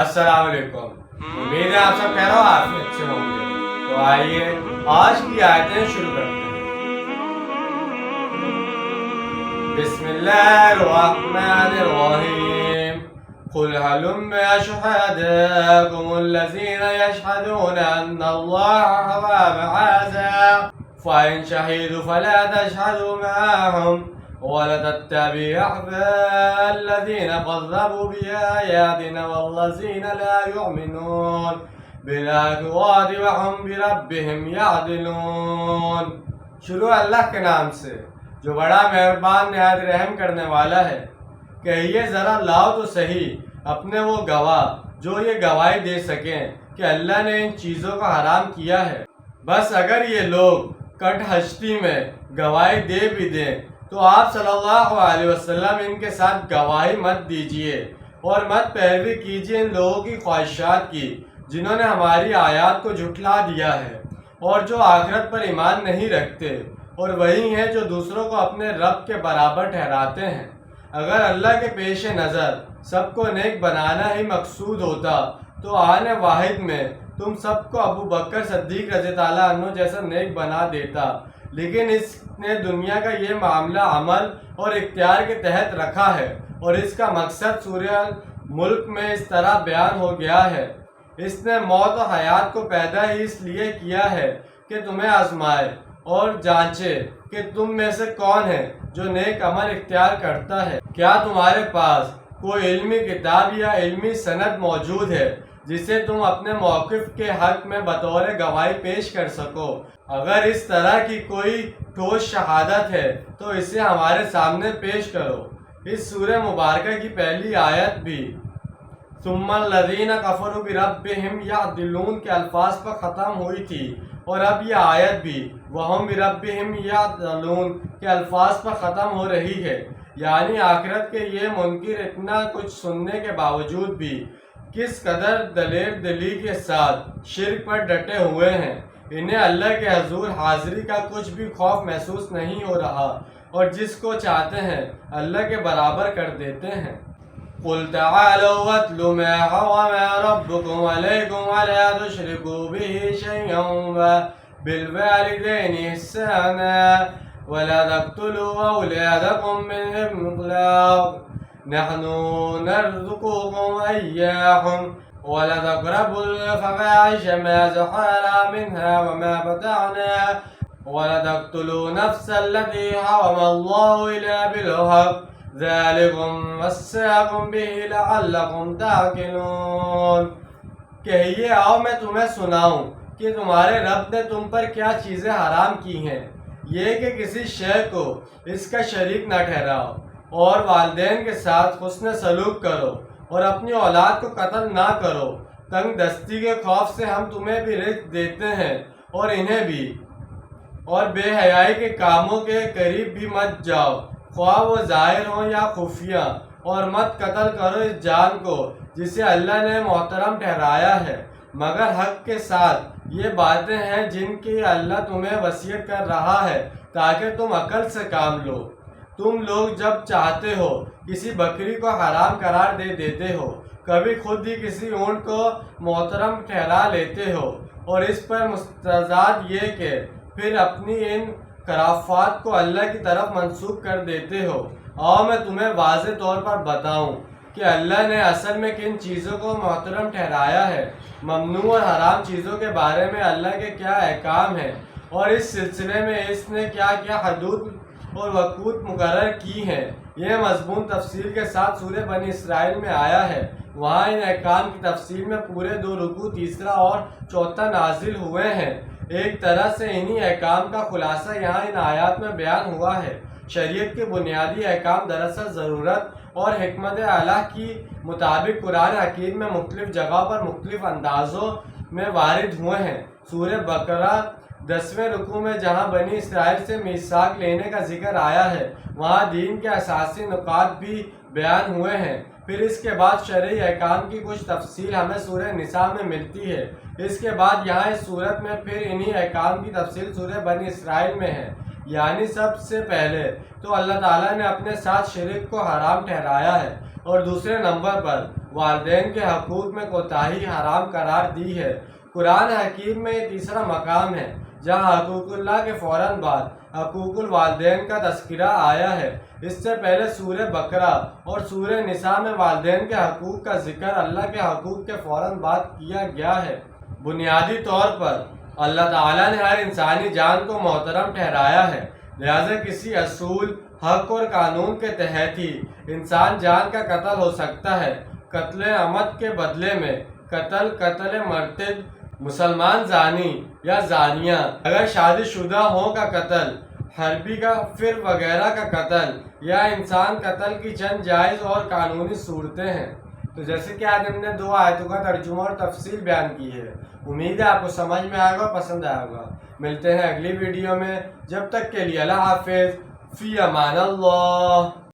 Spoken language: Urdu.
السلام علیکم، امید ہے آپ سب خیر و عافیت سے ہوں گے۔ تو آئیے آج کی آیتیں شروع کرتے ہیں۔ بسم اللہ الرحمن الرحیم قل هلم شهداءكم الذين يشهدون أن الله حرم هذا فإن شهدوا فلا تشهدوا معهم ولا تتبعوا أهواء الذين كذبوا بآياتنا والذين لا يؤمنون بالآخرة وهم بربهم يعدلون۔ شروع اللہ کے نام سے جو بڑا مہربان نہایت رحم کرنے والا ہے۔ کہیے ذرا لاؤ تو صحیح اپنے وہ گواہ جو یہ گواہی دے سکیں کہ اللہ نے ان چیزوں کو حرام کیا ہے۔ بس اگر یہ لوگ کٹ ہستی میں گواہی دے بھی دیں تو آپ صلی اللہ علیہ وسلم ان کے ساتھ گواہی مت دیجیے اور مت پیروی کیجیے ان لوگوں کی خواہشات کی جنہوں نے ہماری آیات کو جھٹلا دیا ہے اور جو آخرت پر ایمان نہیں رکھتے، اور وہی ہیں جو دوسروں کو اپنے رب کے برابر ٹھہراتے ہیں۔ اگر اللہ کے پیش نظر سب کو نیک بنانا ہی مقصود ہوتا تو آن واحد میں تم سب کو ابو بکر صدیق رضی اللہ عنہ جیسا نیک بنا دیتا، لیکن اس نے دنیا کا یہ معاملہ عمل اور اختیار کے تحت رکھا ہے، اور اس کا مقصد سورہ ملک میں اس طرح بیان ہو گیا ہے۔ اس نے موت و حیات کو پیدا ہی اس لیے کیا ہے کہ تمہیں آزمائے اور جانچے کہ تم میں سے کون ہے جو نیک عمل اختیار کرتا ہے۔ کیا تمہارے پاس کوئی علمی کتاب یا علمی سند موجود ہے جسے تم اپنے موقف کے حق میں بطور گواہی پیش کر سکو؟ اگر اس طرح کی کوئی ٹھوس شہادت ہے تو اسے ہمارے سامنے پیش کرو۔ اس سورہ مبارکہ کی پہلی آیت بھی ثم الذین کفروا بربہم یعدلون کے الفاظ پر ختم ہوئی تھی، اور اب یہ آیت بھی وہم بربہم یعدلون کے الفاظ پر ختم ہو رہی ہے۔ یعنی آخرت کے یہ منکر اتنا کچھ سننے کے باوجود بھی کس قدر دلیر دلی کے ساتھ شرک پر ڈٹے ہوئے ہیں۔ انہیں اللہ کے حضور حاضری کا کچھ بھی خوف محسوس نہیں ہو رہا، اور جس کو چاہتے ہیں اللہ کے برابر کر دیتے ہیں۔ قل تعالوا واتلوا ما حرم ربكم عليكم ولا تشركوا به شيئا وبالوالدين إحسانا ولا تقتلوا أولادكم من إملاق نحن نرزقكم وإياكم ولا تقربوا الفواحش ما ظهر منها وما بطن ولا تقتلوا نفس التي حرم الله إلا بالحق ذالکم وصاکم بہ لعلکم تعقلون۔ کہیے آؤ میں تمہیں سناؤں کہ تمہارے رب نے تم پر کیا چیزیں حرام کی ہیں، یہ کہ کسی شے کو اس کا شریک نہ ٹھہراؤ، اور والدین کے ساتھ حسن سلوک کرو، اور اپنی اولاد کو قتل نہ کرو۔ تنگ دستی کے خوف سے ہم تمہیں بھی رزق دیتے ہیں اور انہیں بھی، اور بے حیائی کے کاموں کے قریب بھی مت جاؤ، خواہ وہ ظاہر ہوں یا خفیہ، اور مت قتل کرو اس جان کو جسے اللہ نے محترم ٹھہرایا ہے مگر حق کے ساتھ۔ یہ باتیں ہیں جن کی اللہ تمہیں وصیت کر رہا ہے تاکہ تم عقل سے کام لو۔ تم لوگ جب چاہتے ہو کسی بکری کو حرام قرار دے دیتے ہو، کبھی خود ہی کسی اونٹ کو محترم ٹھہرا لیتے ہو، اور اس پر مستزاد یہ کہ پھر اپنی ان خرافات کو اللہ کی طرف منسوخ کر دیتے ہو۔ آؤ میں تمہیں واضح طور پر بتاؤں کہ اللہ نے اصل میں کن چیزوں کو محترم ٹھہرایا ہے، ممنوع اور حرام چیزوں کے بارے میں اللہ کے کیا احکام ہیں، اور اس سلسلے میں اس نے کیا کیا حدود اور وقوت مقرر کی ہیں۔ یہ مضمون تفصیل کے ساتھ سورہ بنی اسرائیل میں آیا ہے۔ وہاں ان احکام کی تفصیل میں پورے 2 رکوع تیسرا اور چوتھا نازل ہوئے ہیں۔ ایک طرح سے انہی احکام کا خلاصہ یہاں ان آیات میں بیان ہوا ہے۔ شریعت کے بنیادی احکام دراصل ضرورت اور حکمت الہ کی مطابق قرآن حکیم میں مختلف جگہ پر مختلف اندازوں میں وارد ہوئے ہیں۔ سورہ بقرہ 10ویں رکوع میں جہاں بنی اسرائیل سے میثاق لینے کا ذکر آیا ہے، وہاں دین کے اساسی نکات بھی بیان ہوئے ہیں۔ پھر اس کے بعد شرعی احکام کی کچھ تفصیل ہمیں سورہ نساء میں ملتی ہے۔ اس کے بعد یہاں اس صورت میں پھر انہی احکام کی تفصیل سورہ بنی اسرائیل میں ہے۔ یعنی سب سے پہلے تو اللہ تعالیٰ نے اپنے ساتھ شرک کو حرام ٹھہرایا ہے، اور دوسرے نمبر پر والدین کے حقوق میں کوتاہی حرام قرار دی ہے۔ قرآن حکیم میں یہ تیسرا مقام ہے جہاں حقوق اللہ کے فوراً بعد حقوق الوالدین کا تذکرہ آیا ہے۔ اس سے پہلے سورہ بقرہ اور سورہ نساء میں والدین کے حقوق کا ذکر اللہ کے حقوق کے فوراً بعد کیا گیا ہے۔ بنیادی طور پر اللہ تعالیٰ نے ہر انسانی جان کو محترم ٹھہرایا ہے، لہذا کسی اصول، حق اور قانون کے تحت ہی انسان جان کا قتل ہو سکتا ہے۔ قتل عمد کے بدلے میں قتل مرتد، مسلمان زانی یا زانیہ، اگر شادی شدہ ہوں کا قتل، حربی کافر وغیرہ کا قتل یا انسان قتل کی چند جائز اور قانونی صورتیں ہیں۔ تو جیسے کہ آج ہم نے 2 آیتوں کا ترجمہ اور تفصیل بیان کی ہے، امید ہے آپ کو سمجھ میں آئے گا، پسند آئے گا۔ ملتے ہیں اگلی ویڈیو میں، جب تک کے لیے اللہ حافظ، فی امان اللہ۔